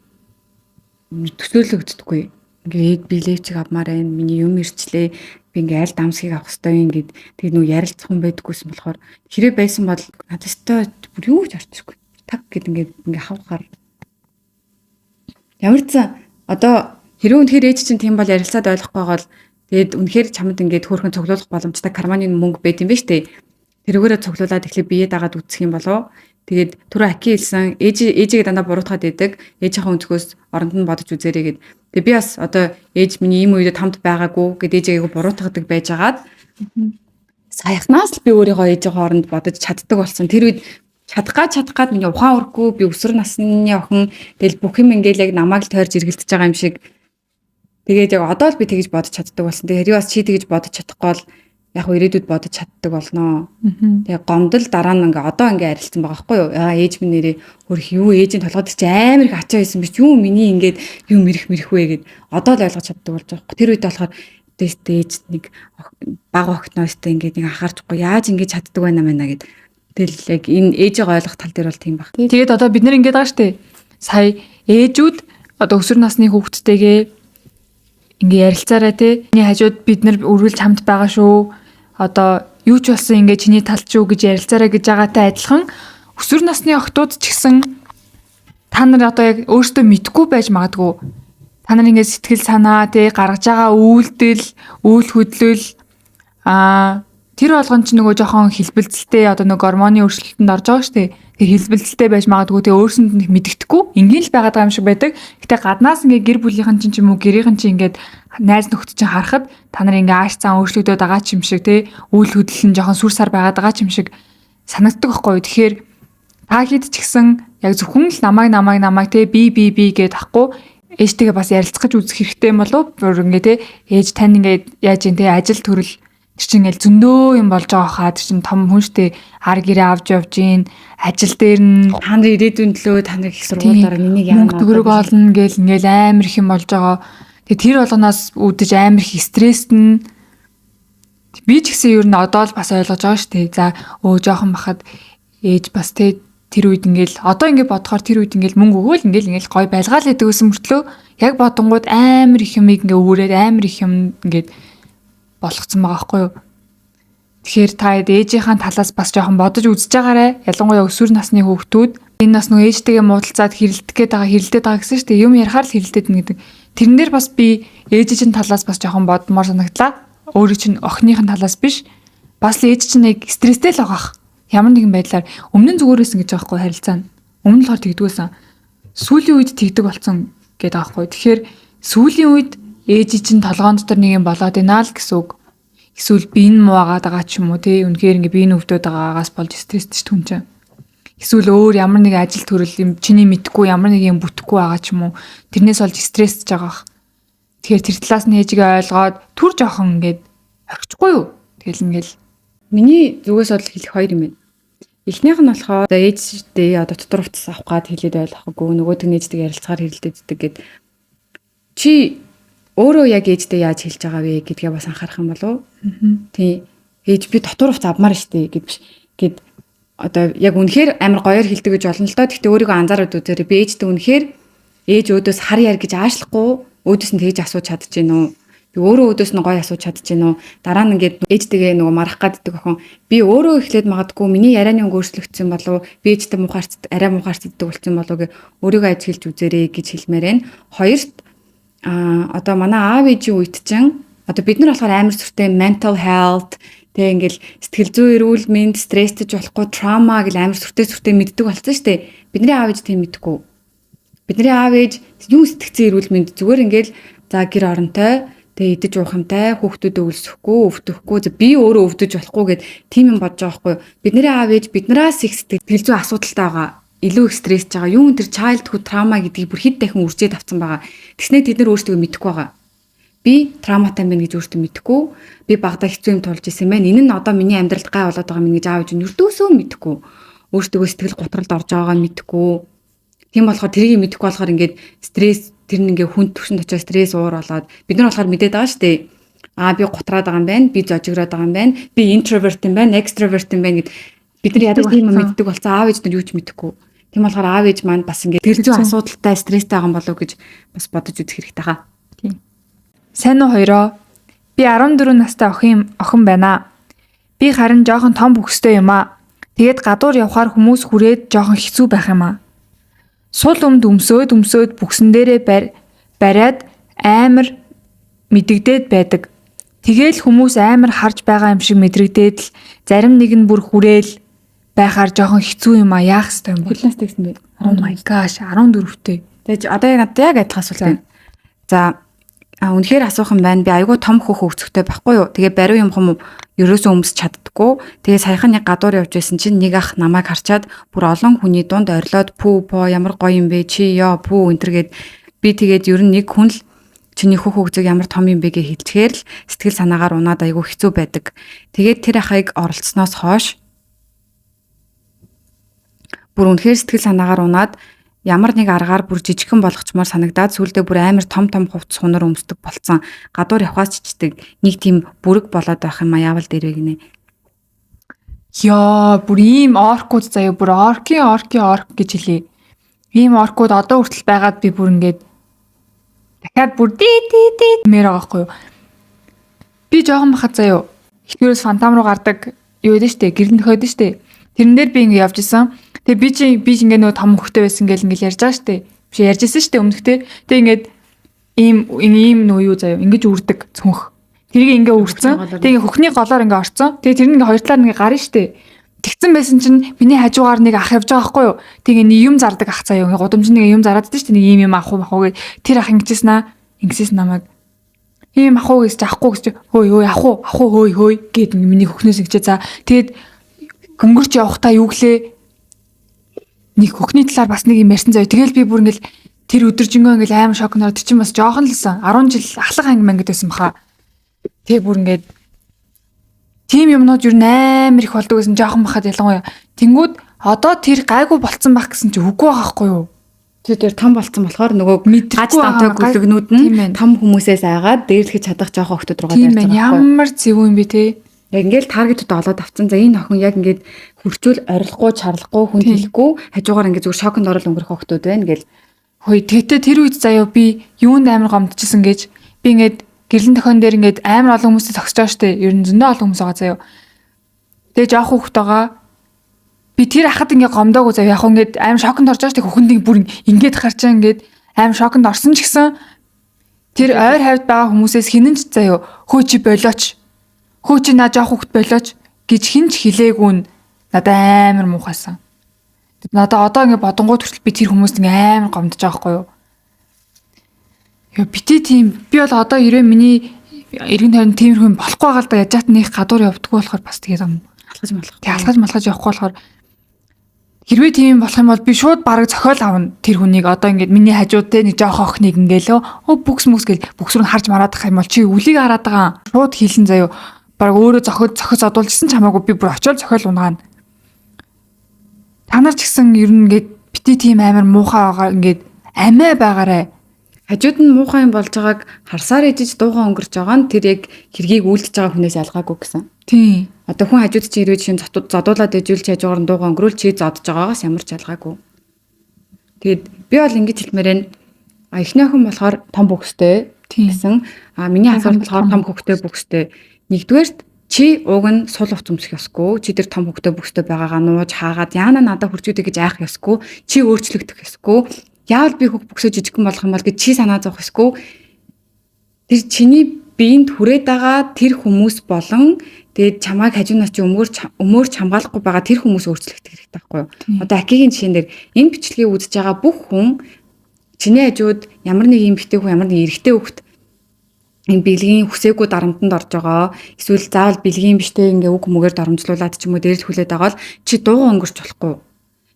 Speaker 1: төсөөлөгддөггүй. Ингээд би Левчиг авмаар байна. Миний юм ирчлээ. Би ингээд аль дамсгийг авах хэрэгтэй юм гээд тэгээд нөгөө ярилцах хүн байдаггүйсэн болохоор хэрэг байсан бол надад бүр юу ч орчихгүй. Таг гэд ингээд хавхаар ямар ч одоо хэрэг үнэхээр ээж чинь тийм бол ярилцаад ойлгохгүй байгаа бол тэгээд үнэхээр чамд ингээд хөөрхөн цуглуулах боломжтой карманы мөнгө байт юм ба штэ. Тэрүүгээрээ цуглуулад эхлээ бие дагаад үтсэх юм болов. Тэгээд түрүү Аки хэлсэн ээжигээ дандаа буруутгаад идэг. Ээжийнхээ өнцгөөс оронд нь бодож үзээрэй гэд. Тэгээд би бас одоо ээж миний ийм үедээ тамд байгаагүй гэд ээжигээ буруутгадаг байжгаад саяхнаас л би өөрийгөө ээжийнхээ оронд бодож чаддаг болсон. Тэр үед чадах гад миний ухаан өрөхгүй би өсвөр насны охин тэгэл бүх юм ингээл яг намайг л тойрж эргэлдэж байгаа юм шиг. Тэгээд яг одоо л би тэгэж бодож чаддаг болсон. Тэгээд бас чи тэгэж бодож чадахгүй бол яг ирээдүйд бодож чаддаг болноо. Тэгээ гомдол дараа нь одоо арилцсан байгаа байхгүй юу? Ээж минь нэрээ хөрх юу ээжийн толгойд чи амар их ачаа байсан биш юу миний ингээд юм мэрэх вэ гэд одоо л ойлгож чаддаг болж байгаа. Тэр үед болохоор ээж нэг баг огтноостой ингээд нэг анхаарчгүй яаж ингэж чаддаг байна гэд. Тэгэл яг энэ ээжийг ойлгох тал дээр бол тийм баг.
Speaker 2: Тэгээд одоо бид нэр ингээд байгаа штэ. Сая ээжүүд одоо өсвөр насны хүүхдтэйгээ ингээ ярилцаарай те. Миний хажууд бид нар өргөлж хамт байгаа шүү. Одоо юу ч болсон ингээ чиний талд шүү гэж ярилцаарай гэж байгаатай адилхан өсвөр насны охтууд ч гэсэн та нар одоо яг өөрсдөө мэдгүй байж магадгүй. Та нар ингээ сэтгэл санаа те гаргаж байгаа үйлдэл, үйл хөдлөл тэр болгон ч нөгөө жоохон хэлбэлцэлтэй одоо нэг гормоны өөрчлөлтөнд орж байгаа шүү дээ. Тэр хэлбэлцэлтэй байж магадгүй те өөрсөнд нь мэддэхгүй. Ингийн л байгаад байгаа юм шиг байдаг. Гэтэ гаднаас ингээ гэр бүлийнхэн чинь ч юм уу гэрийнхэн чинь ингээд найз нөхдөд чинь харахад та нар ингээ ааш цаан өөрчлөгдөд байгаа ч юм шиг те үйл хөдлөл нь жоохон сүр сар байгаад байгаа ч юм шиг санагддаг байхгүй юу. Тэгэхээр та хэд ч гэсэн яг зөвхөн л намайг те би гэд ахгүй ээжтэйгээ бас ярилцах гэж үзэх хэрэгтэй юм болов бүр ингээ те ээж тань ингээ яаж юм те ажил төрөл тэр чинь ингээл зөндөө юм болж байгаа хаа тэр чинь том хүн штэ ар гэрээ авч явж гин ажил дээр нь
Speaker 1: та нар ирээдүйн төлөө та нар их сургуулиудаар миний
Speaker 2: мөнгө төгрөг олно гэл ингээл амар их юм болж байгаа. Тэгээ тэр болгоноос үүдэж амар их стресст нь би ч гэсэн ер нь одоо л бас ойлгож байгаа штэ. За жоохон бахад ээж бас те тэр үед ингээл одоо ингээд бодохоор тэр үед ингээл мөнгө өгөөл ингээл гой байлгаал идэг гэсэн мөртлөө яг бодонгууд амар их юм ингээ өгөөрээд амар их юм ингээд болгоцсон байгаа байхгүй юу. Тэгэхээр та ээжийнхаа талаас бас жоохон бодож үзэж байгаарэ. Ялангуяа өсвөр насны хүүхдүүд энэ нас нөгөө ээжтэйгээ муудалцаад хэрэлдэх гээд байгаа гэсэн шүү дээ. Юм ярихаар л хэрэлдээд нэг гэдэг. Тэрэн дээр бас би ээжийн талаас бас жоохон бодмоор санагдлаа. Өөрөө чинь охиныхын талаас биш. Бас л ээж чинь нэг стресстэй л байгаах. Ямар нэгэн байдлаар өмнө нь зүгээрсэн гэж байгаа хгүй харилцаа нь. Өмнө нь болохоор тэгдгүүлсэн. Сүүлийн үед тэгдэг болсон гэдэг байгаа хгүй. Тэгэхээр сүүлийн үед ээж чинь толгоон дотор нэг юм болоод байна л гэсэн үг. Эсвэл би энэ муу агаад байгаа ч юм уу тий. Үнэхээр ингээ би энэ өвдөд байгаагаас болж стресстэй ч түн чинь. Эсвэл өөр ямар нэг ажил төрөл юм чиний мэдхгүй ямар нэг юм бүтэхгүй байгаа ч юм уу. Тэрнээс болж стрессж байгаа. Тэгэхээр тэр талаас нь ээжигээ ойлгоод түр жоохон ингээд орчихгүй юу. Тэгэл ингээл
Speaker 1: миний зүгээс бол хэлэх хоёр юм байна. Эхнийх нь болохоор ээжтэй одоо дотор утас авах гад хэлээд ойлгохгүй нөгөөд нь ээжтэйг ярилцахаар хэрэлдээддэг гэд чи өөрөө яг ээжтэй яаж хэлж байгаа вэ гэдгээ бас анхаарах юм болов уу? Тий. Ээж би дотор утас авмаар штэ гэд биш. Гэд одоо яг үнэхээр амар гоёор хэлдэг гэж болно л доо. Гэхдээ өөрийгөө анзаараад үзээрэй. Би ээжтэй үнэхээр ээж өөдөөс хар яар гэж аашлахгүй өөдөөс нь тэгж асууж чадчихэв нөө. Би өөрөө өөдөөс нь гоё асууж чадчихэв нөө. Дараа нь ингээд ээжтэйгээ нөгөө марах гаддаг охин. Би өөрөө эхлээд магадгүй миний ярианы өнгө өөрчлөгдсөн болов би ээжтэй арай мухаарцдаг болсон болов гэ өөрийгөө ажиглаж үзээрэй гэж хэлмээр байна. Хоёрт одоо манай аав ээжийн үед чинь одоо бид нар болохоор амар сүртэй mental health тэг ингээл сэтгэл зүйн эрүүл мэнд стресстэж болохгүй trauma гэл амар сүртэй мэддэг болсон шүү дээ. Бидний аав ээж тийм мэдгүй. Бидний аав ээж юу сэтгцэн эрүүл мэнд зүгээр ингээл за гэр оронтой тэг идэж уух юмтай хүүхдүүдэд өлсөхгүй өвдөхгүй би өөрөө өвдөж болохгүй гэд тийм юм бодож байгаа байхгүй. Бидний аав ээж биднээс их сэтгэл зүйн асуудалтай байгаа. Илүү их стрессж байгаа. Юу энэ childhood trauma гэдгийг бүр хэд дахин үржээд авсан байгаа. Тэгснээр тэд нар өөрсдөө мэдэхгүй байгаа. Би травматай байна гэж өөртөө мэдэхгүй. Би багада хэцүү юм тулж исэн байна. Энэ нь одоо миний амьдралд гай болоод байгаа юм гэж аав ээж нь өртөөсөө мэдэхгүй. Өөртөө сэтгэл готролд орж байгаагаа мэдэхгүй. Тийм болохоор тэрийг мэдэхгүй болохоор ингээд стресс тэр нь ингээд хүн төвшөнд очиж стресс уур болоод бид нар болохоор мэдээд байгаа шүү дээ. Би готраад байгаа юм байна. Би зожигроод байгаа юм байна. Би introvert юм байна, extrovert юм байна гэд бид нар ядаж тийм юм мэддэг болсон. Аав ээж нар юу ч мэдэхгүй. Тийм болохоор аав ээж маань бас ингээд тэр зүйн асуудалтай стресстэй байгаа юм болов гэж бас бодож үзэх хэрэгтэй хаа.
Speaker 2: Тийм. Сайн уу хоёроо? Би 14 настай охин байна. Би харин жоохон том бүхстэй юм аа. Тэгээд гадуур явхаар хүмүүс хүрээд жоохон хэцүү байх юм аа. Сул өмд өмсөөд бүксэн дээрээ бариад амар мэдэгдээд байдаг. Тэгээл хүмүүс амар харж байгаа юм шиг мэдрэгдээд л зарим нэг нь бүр хүрээл байхаар жоохон хэцүү юм аа. Яах ёстой юм бэ?
Speaker 1: Хөлнөөс тэгсэн бэ?
Speaker 2: Oh my gosh 14-тэй.
Speaker 1: Тэгээд одоо яг адилхан асуулт байна. За үнэхээр асуух юм байна. Би айгүй том хөвцөгтэй байхгүй юу? Тэгээ бариу юм хүм ерөөсөө өмсч чаддггүй. Тэгээ саяхан нэг гадуур явж байсан чинь нэг ах намайг харчаад бүр олон хүний дунд орилоод пүү ямар гоё юм бэ чи ёо пүү энтергээд би тэгээд ер нь нэг хүн л чиний хөвцөг ямар том юм бэ гэж хэлчихээр л сэтгэл санаагаар унаад айгүй хэцүү байдаг. Тэгээд тэр ахыг оролцсноос хойш бүр үнэхээр сэтгэл санаагаар унаад ямар нэг аргаар бүр жижигхэн болгочмоор санагдаад сүулдэ бүр амар том хувцс хунар өмсдөг болцсон. Гадуур явхаас чичдэг нэг тийм бүрэг болоод байх юм а яавал дээрвэ гинэ.
Speaker 2: Яа, бүр ийм оркууд заяа бүр орк гэж хэлээ. Ийм оркууд одоо хүртэл байгаад би бүр ингээд дахиад бүр дий мээр байгаа хгүй юу. Би жоохон бахад заяа. Эхнэрээс фантам руу гардаг юу гэдэг штэ, гэрэн төхөөд штэ. Тэрэн дээр би ингээд явж исэн. Тэгээ би ингээд нөгөө том хөхтэй байсан гэл ингээд ярьж байгаа штэ. Биш ярьж исэн штэ өмнөхтэй. Тэгээ ингээд ийм нөө юу заяа ингэж үрдэг цүнх. Тэрийг ингээ үрцэн. Тэгээ хөхний голоор ингээ орцсон. Тэгээ тэр ингээ хоёр талаар ингээ гарна штэ. Тэгсэн байсан чинь миний хажуугаар нэг ах явж байгаа байхгүй юу. Тэгээ нэг юм зардаг ах заяа. Ингээ гудамж нэг юм зараад дээ штэ. Нэг юм ах уу гэ. Тэр ах ингэсэн намайг ийм ах уу гэж ахгүй гэж хөөе ах уу хөөе гэд миний хөхнөөс ингэжээ. За тэгээд гөнгөрч явах та юу гэлээ. Нэг хөхний талаар бас нэг юм ярьсан заяа. Тэгэл би бүр ингээл тэр өдөржингөө ингээл аим шокноор тэр чинь бас жоохон л сан 10 жил ахлах анги мангад байсан баха. Тэг бүр ингээд тим юмнууд юу амар их болдог гэсэн жоохон бахад ялангуяа. Тэнгүүд одоо тэр гайгүй болцсон байх гэсэн чи үгүй байгаа хгүй юу?
Speaker 1: Тэр том болцсон болохоор нөгөө гаж дантай гүлгнүүд нь том хүмүүсээс айгаад дээрлэхэж чадах жоохон охтууд руугаа
Speaker 2: ярьж байгаа. Ямар зөв юм бэ те?
Speaker 1: Яг ингээл таргетууд олоод авцсан. За энэ охин яг ингээд хурцуул орилохгүй, чарлахгүй, хүн хэлэхгүй хажуугаар ингээд зүгээр шоконд орол өнгөрөх охтууд байна гэл.
Speaker 2: Хөөе тэгтээ тэр үед заяа би юунд амар гомдчихсан гэж би ингээд гэрлэн тохион дээр ингээд амар олон хүмүүстэй зогсож байгаа штэ. Ер нь зөндөө олон хүмүүс байгаа заяа. Тэгээ жоох хүүхд байгаа. Би тэр ахад ингээд гомдоогүй заяа. Яг ингээд амар шоконд орж байгаа штэ хөхөнд бүр ингээд харчаа ингээд амар шоконд орсон ч гэсэн тэр ойр хавьд байгаа хүмүүсээс хинэн ч заяа хөө чи болооч. Хөө чи наа жоох хүүхд болооч гэж хинч хэлээгүй нь надад амар муухайсан. Надаа одоо ингээд бодонгууд хүртэл би тэр хүмүүст ингээд амар гомдож байгаа хгүй юу? Яа бити тийм би бол одоо ерөө миний эргэн тойрон тиймэрхүү юм болохгүй байгаа л да яжаат нэг гадуур явдггүй болохоор бас тэгээд юм алхаж малхаж явахгүй болохоор хэрвээ тийм болох юм бол би шууд бараг зохиол авна тэр хүнийг одоо ингээд миний хажууд те нэг жоох охиныг ингээл бүкс мүкс гэл бүкс рүү харж мараадах юм бол чи үлийг хараад байгаа шууд хийлэн заяо бараг өөрөө зохиос одуулжсэн ч хамаагүй би бүр очиод зохиол унгаана. Та нар ч гэсэн ер нь ингээд бити тийм амар муухай байгаа ингээд амиа байгаарэ.
Speaker 1: Хажууд нь муухай юм болж байгааг харсаар ижиж дуугаа өнгөрч байгаа нь тэр яг хэргийг үйлдэж байгаа хүнээс ялгаагүй гэсэн.
Speaker 2: Тийм.
Speaker 1: Одоо хүн хажууд чи ирээд шин зодуулаад ижүүлж хажуугаар нь дуугаа өнгөрүүл чи зодж байгаагаас ямар ч ялгаагүй. Тэгэд би бол ингэж хэлмээр байна. Эхний охин болохоор том бүхстэй гэсэн. Миний хасаар болохоор том хөвгтэй бүхстэй. Нэгдүгээрт чи уг нь сул уц өмсөх ёсгүй. Чи тэр том хөвгтэй бүхстэй байгаагаа нууж хаагаад яана надад хурцүүдэ гэж айх ёсгүй. Чи өөрчлөгдөх ёсгүй. Яавал би хөх бүксөө жижигхэн болох юм бол гэж чи санаа зовх ёсгүй. Тэр чиний биеинд хүрээд байгаа тэр хүмүүс болон тэгээд чамайг хажуунаас чи өмөөрч хамгаалахгүй байгаа тэр хүмүүс өөрчлөгдөх хэрэгтэй байхгүй юу? Одоо акигийн жишээн дээр энэ бичлэгийг үзэж байгаа бүх хүн чиний хажууд ямар нэг юм битээ хүн ямар нэг эрэгтэй хөхт энэ бэлгийн хүсээгүй дарамтанд орж байгаа эсвэл заавал бэлгийн биштэй ингээ үг мөгээр дарамжлуулаад ч юм уу дээрл хүлээд байгаа бол чи дуугаа өнгөрч болохгүй.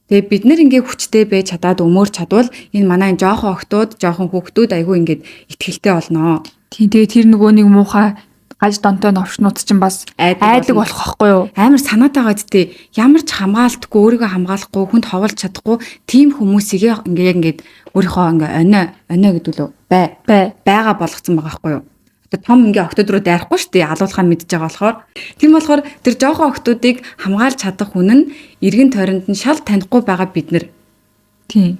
Speaker 1: Тэгээ бид нар ингээ хүчтэй байж чадаад өмөөрч чадвал энэ манай жоохон охтууд, жоохон хүүхдүүд айгүй ингээд ихтгэлтэй болноо.
Speaker 2: Тийм тэгээ тэр нөгөө нэг муухай гаж донтой новшнууд чинь бас айдаг болох байхгүй юу?
Speaker 1: Амар санаатай байгаа зү ямар ч хамгаалтгүй өөрийгөө хамгаалахгүй хүнд ховолж чадахгүй тийм хүмүүсийг ингээд өөрийнхөө ингээ онио гэдэг лөө байгаа болгоцсон байгаа байхгүй юу? Одоо том ингээ охтууд руу дайрахгүй шүү дээ алуулахаа мэдж байгаа болохоор тийм болохоор тэр жоохон охтуудыг хамгаалж чадах хүн нь эргэн тойронд нь шал танихгүй байгаа бид нар. Тийм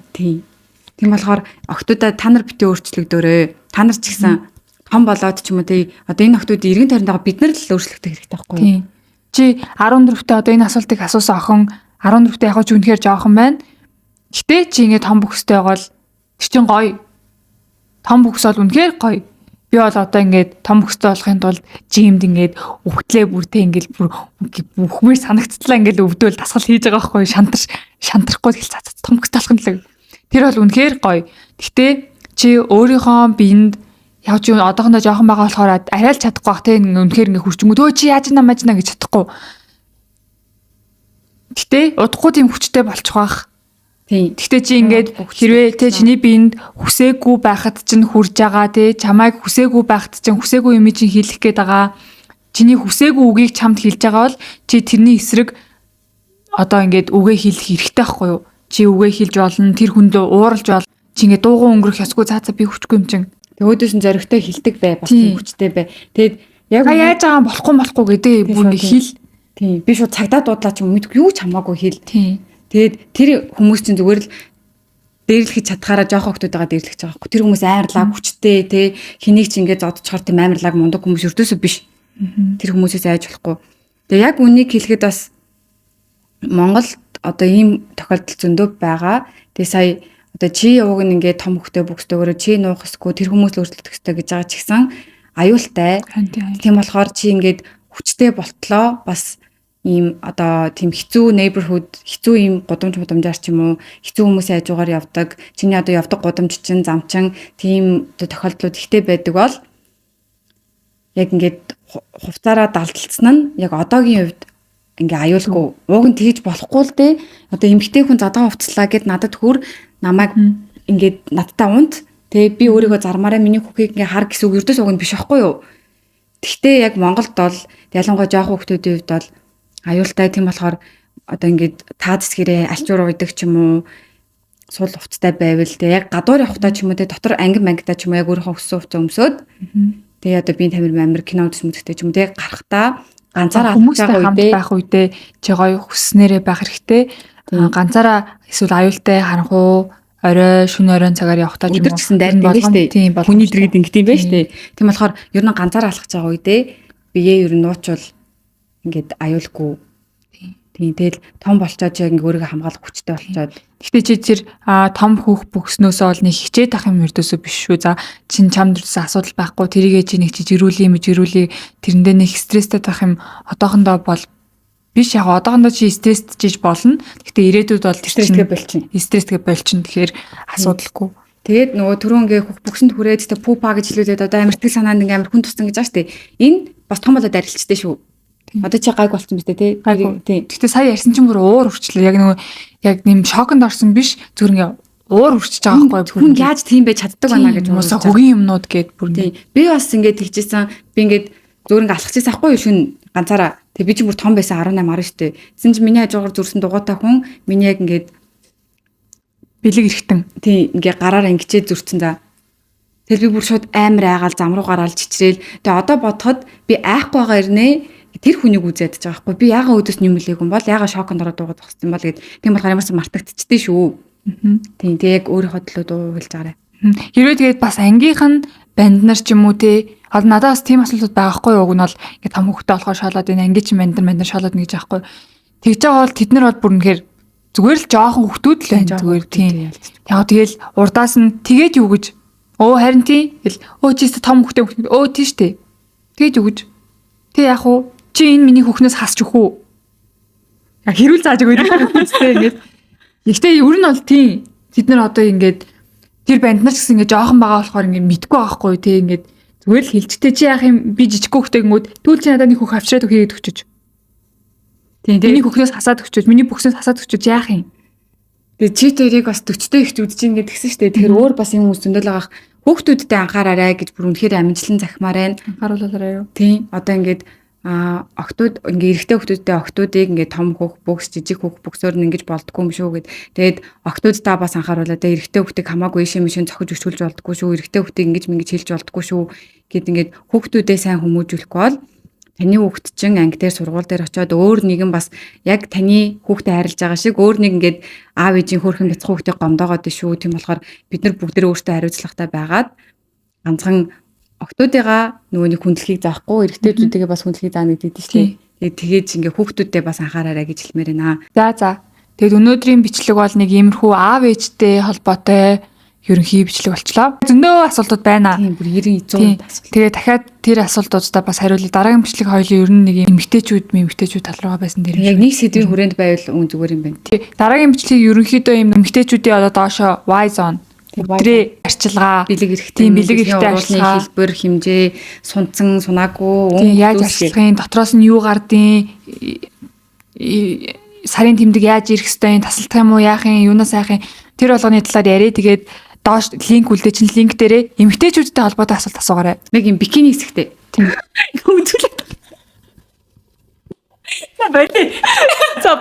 Speaker 1: болохоор охтуудаа та нар битээ өөрчлөгдөөрэй. Та нар ч гэсэн том болоод ч юм уу тий одоо энэ охтууд эргэн тойронд байгаа бид нар л өөрчлөгдөх хэрэгтэй байхгүй юу?
Speaker 2: Чи 14-т одоо энэ асуултыг асуусан охин 14-т яг ч үнэхээр жоохон байна. Гэтэ чи ингээ том бүхстэй байгаа л чинь гоё. Том бүхс бол үнэхээр гоё. Би бол одоо ингээд том хөстэй болохын тулд жимд ингээд өвтлээ бүртээ ингээд бүр бүхмээр санагцлаа ингээд өвдөөл дасгал хийж байгаа байхгүй шантарахгүй тэгэл цацаа том хөстэй болох нь л. Тэр бол үнэхээр гоё. Гэхдээ чи өөрийнхөө биед яг ч одоохондоо жоохон байгаа болохоор арай л чадахгүй бах те үнэхээр ингээд хурчмөд өө чи яаж намаажна гэж чадахгүй. Гэхдээ удахгүй тийм хүчтэй болчих واخ. Тийм. Гэхдээ чи ингээд хэрвээ те чиний биед хүсээгүй байхад чинь хүрж байгаа те чамайг хүсээгүй байхад чинь хүсээгүй юм чинь хийх гээд байгаа. Чиний хүсээгүй үгийг чамд хэлж байгаа бол чи тэрний эсрэг одоо ингээд үгээ хэлэх хэрэгтэй байхгүй юу? Чи үгээ хэлж болно, тэр хүнд ууралж бол чи ингээд дууган өнгөрөх ёсгүй цаацаа би хүчгүй юм чин.
Speaker 1: Өөдөөс нь зоригтой хилдэг бай, бас тийм хүчтэй бай. Тэгэд
Speaker 2: яг яаж байгаа болохгүй гэдэг бүр нэг хэл.
Speaker 1: Тийм. Би шууд цагдаа дуудлаа ч юм мэдгүй юу ч хамаагүй хэл.
Speaker 2: Тийм.
Speaker 1: Тэгээд тэр хүмүүс чинь зүгээр л дээрлэхэж чадхаараа жоох охтуудаа дээрлэж байгаа байхгүй. Тэр хүмүүс айрлаг хүчтэй те хэнийг ч ингээд зодчхоор тийм айрлаг мундаг хүмүүс өртөөсөө биш. Тэр хүмүүсээс айж болохгүй. Тэгээ яг үнийг хэлэхэд бас Монголд одоо ийм тохиолдол зөндөө байгаа. Тэгээ сая одоо чи ууг нь ингээд том хөхтэй бүхстэйгөрөө чи нуух хэсгүй тэр хүмүүс л өөрчлөлт хэстэй гэж байгаа ч гэсэн аюултай. Тийм болохоор чи ингээд хүчтэй болтлоо бас ийм одоо тийм хэцүү neighborhood хэцүү ийм гудамжаар ч юм уу хэцүү хүмүүсийн хажуугаар явдаг чиний одоо явдаг гудамж чинь замчин тийм тохиолдлууд ихтэй байдаг бол яг ингээд хувцаараа далдалцсан нь яг одоогийн үед ингээ аюулгүй ууг нь тэгж болохгүй л дээ одоо эмгтэй хүн задгаа хувцлаа гэд надад хөр намайг ингээд надтай унт. Тэгээ би өөрийгөө зармаараа миний хүүхийг ингээ хар гэсэн үг ердөөс уг нь биш байхгүй юу? Гэхдээ яг Монголд бол ялангуяа жоох хүүхдүүдийн хувьд бол аюултай тийм болохоор одоо ингээд таа засгэрээ алчуур уйдаг ч юм уу сул хувцтай байвал тэгээ яг гадуур явахдаа ч юм уу тэгээ дотор ангин мангитаа ч юм уу яг өөрийнхөө өссөн хувцас өмсөд тэгээ одоо би тамир амир кинод үзмэдтэй ч юм тэгээ гарахтаа ганцаараа
Speaker 2: хүмүүстэй хамт байх үедээ чи гоё хүснээрээ байх хэрэгтэй. Ганцаараа эсвэл аюултай харанхуу орой шөнө оройн цагаар явахдаа
Speaker 1: өдөр гэсэн дайрн байна шүү дээ.
Speaker 2: Тийм бол
Speaker 1: хүний дэргэд ингэдэм байж шүү дээ. Тийм болохоор ер нь ганцаараа алхаж байгаа үедээ биеэ ер нь нуучвал ингээд аюулгүй. Тийм тэгэл том болчоод яг ингээ өөрийгөө хамгаалах хүчтэй болчоод.
Speaker 2: Гэхдээ чи тэр том хүүх бөхснөөсөө бол нэг хичээд ах юм өрдөөсөө биш шүү. За чин чамд асуудал байхгүй тэрийгээ чи нэг чи жирүүлээ тэрэндээ нэг стресстэй тах юм одоохондоо бол биш яг одоохондоо чи стресстжиж болно. Гэхдээ ирээдүйд бол тэр чинь стресстэй болчихно. Тэгэхээр асуудалгүй.
Speaker 1: Тэгээд нөгөө түрүүн ингээ хүүх бөхсөнд хүрээд тэ пупа гэж хэлүүлээд одоо амар сэтгэл санаанд ингээ амар хүн туссан гэж байгаа шүү дээ. Энэ бас том болоод арилчтэй шүү. Одоо чи гайг болсон биз дээ тий.
Speaker 2: Гэхдээ сая ярьсан чинь бүр уур хүрчлээ. Яг нөгөө яг нэм шоконд орсон биш зүгээр ингээ уур хүрчиж байгаа байхгүй
Speaker 1: хүн яаж тийм байж чаддаг байна гэж
Speaker 2: уусаа хөгийн юмнууд гээд бүр
Speaker 1: тий. Би бас ингээ тэгжсэн. Би ингээ зүгээр ингээ алхчихсан байхгүй юу шүн ганцаараа. Тэг би чи бүр том байсан 18 10 штэ. Тэсэн чи миний хажуугаар зүрсэн дугуйтай хүн миний яг ингээ
Speaker 2: бэлэг эрэхтэн.
Speaker 1: Тий ингээ гараараа ингэчээ зүрсэн за. Тэгэл би бүр шууд амар айгаал зам руу гараал чичрээл. Тэгээ одоо бодоход би айхгүй байгаа ирнэ. Тэр хүнийг үзээд байгаа байхгүй. Би яага өдөөс нэмэлээг юм бол яага шоконд ороод дуугаад байгаа юм бол гэд. Тийм болохоор ямарсан мартагдчихтэй шүү. Тийм тэг яг өөрийнхөө төлөө дуу хэлж байгаарай.
Speaker 2: Хэрвээ тэгээд бас ангийнх нь банд нар ч юм уу те одоо надад бас тийм асуултууд байгаа хгүй юу. Уг нь бол ингээ том хөвгтэй болохоор шалаад энэ ангийн чинь банд нар шалаад нэг гэж аахгүй. Тэгж байгаа бол тэд нар бол бүр үнэхээр зүгээр л жоохон хөвгтүүд л байна зүгээр тийм. Яг тэгэл урдаас нь тэгээд юу гэж харин тий гэл чийс том хөвгтэй тийш тий. Тэгээд юу гэж тэг яг уу чи энэ миний хөхнөөс хасч өгөх үү? Яг хэрүүл зааж өгөө тийм ингээд. Гэхдээ ер нь бол тийм тэд нар одоо ингээд тэр банд нар ч гэсэн ингээд жоохон байгаа болохоор ингээд мэдгүй байгаа хгүй тийм ингээд зүгээр л хилчтэй чи яах юм би жижиггүй хөхтэй гингүүд түүл чи надад нэг хөх авчираад өгөөд өгчөж. Тийм миний хөхнөөс хасаад өгчөж миний бүхсээс хасаад өгчөж яах юм?
Speaker 1: Тэгээ чи тэрийг бас 40-тэй ихч үдэж ийн гэдгсэн шүү дээ. Тэгэхээр өөр бас юм хүмүүс зөндөл байгаа хүүхдүүдтэй анхаараарай гэж бүр үнэхээр амжилтлан захимаар байна.
Speaker 2: Анхааруулаарай юу?
Speaker 1: Тийм одоо ингээд октод ингээ эрэгтэй хүүхдүүдтэй октодыг ингээ том хүүх бөхс жижиг хүүх бөхсөөр нь ингэж болдгоо юм шүү гэд. Тэгээд октоддаа бас анхааруулаад эрэгтэй хүүхдийг хамаагүй ишээ мишэн цохиж өчүүлж болдгоо шүү. Эрэгтэй хүүхдийг ингэж мингэж хэлж болдгоо шүү гэд ингээд хүүхдүүдээ сайн хүмүүжүүлэхгүй бол таны хүүхд чинь анги дээр сургууль дээр очиод өөр нэгэн бас яг таны хүүхдэд харилж байгаа шиг өөр нэг ингээд аав ээжийн хөөрхөн бяцхан хүүхдийг гомдоогоод шүү. Тийм болохоор бид нар бүгд өөртөө хариуцлагатай байгаад ганцхан октодыгаа нөгөө нэг хүндлэхийг заахгүй эрэгтэйчүүдтэйгээ бас хүндлэхийг заана гэдэг чинь тийм. Тэгээд ингээ хүүхдүүдтэй бас анхаараарай гэж хэлмээр байна.
Speaker 2: За. Тэгэд өнөөдрийн бичлэг бол нэг иймэрхүү аав ээжтэй холбоотой ерөнхий бичлэг болчлоо. Зөндөө асуултууд байна.
Speaker 1: Тийм бүр 90 100 асуулт.
Speaker 2: Тэгээ дахиад тэр асуултуудаа бас хариулъя. Дараагийн бичлэг хоёулын ер нь нэг эмэгтэйчүүд тал руугаа байсан дээр.
Speaker 1: Яг нэг сэдвийн хүрээнд байвал үн зүгээр юм байна.
Speaker 2: Тий. Дараагийн бичлэг ерөнхийдөө юм эмэгтэйчүүдийн одоо доошо Y zone өдрөө арчилгаа
Speaker 1: бэлэг эрэхтэй
Speaker 2: арчилгаа
Speaker 1: хэлбэр хэмжээ сунцсан сунаагүй
Speaker 2: яаж арчилгын дотроос нь юу гардیں сарын тэмдэг яаж ирэх ёстой тасалдах юм уу яах юм юунаас яах юм тэр болгоны талаар яриа тэгээд доош линк үлдээ чинь линк дээрээ эмэгтэйчүүдтэй холбоотой асуулт асуугаарай.
Speaker 1: Нэг юм бикини хэсэгтэй. Тийм. Үзүүлээ. За